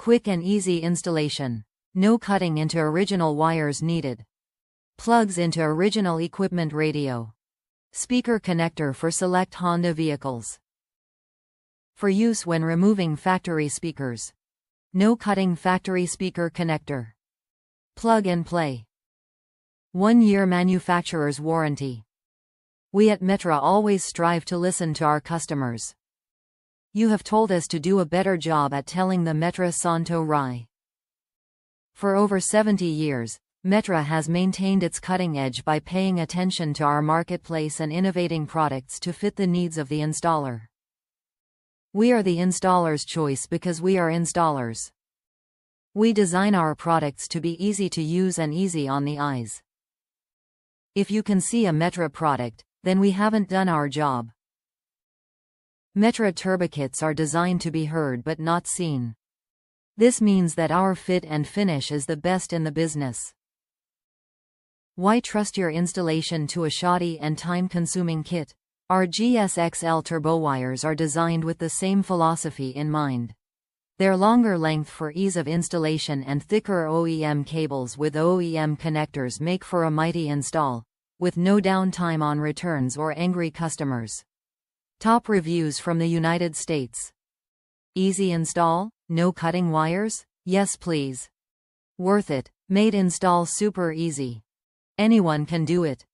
Quick and easy installation. No cutting into original wires needed. Plugs into original equipment radio. Speaker connector for select Honda vehicles. For use when removing factory speakers. No cutting factory speaker connector. Plug and play. 1-year manufacturer's warranty. We at Metra always strive to listen to our customers. You have told us to do a better job at telling the Metra Santo Rai. For over 70 years, Metra has maintained its cutting edge by paying attention to our marketplace and innovating products to fit the needs of the installer. We are the installer's choice because we are installers. We design our products to be easy to use and easy on the eyes. If you can see a Metra product, then we haven't done our job. Metra Turbokits are designed to be heard but not seen. This means that our fit and finish is the best in the business. Why trust your installation to a shoddy and time-consuming kit? Our GSXL Turbowires are designed with the same philosophy in mind. Their longer length for ease of installation and thicker OEM cables with OEM connectors make for a mighty install, with no downtime on returns or angry customers. Top reviews from the United States. Easy install? No cutting wires? Yes please. Worth it. Made install super easy. Anyone can do it.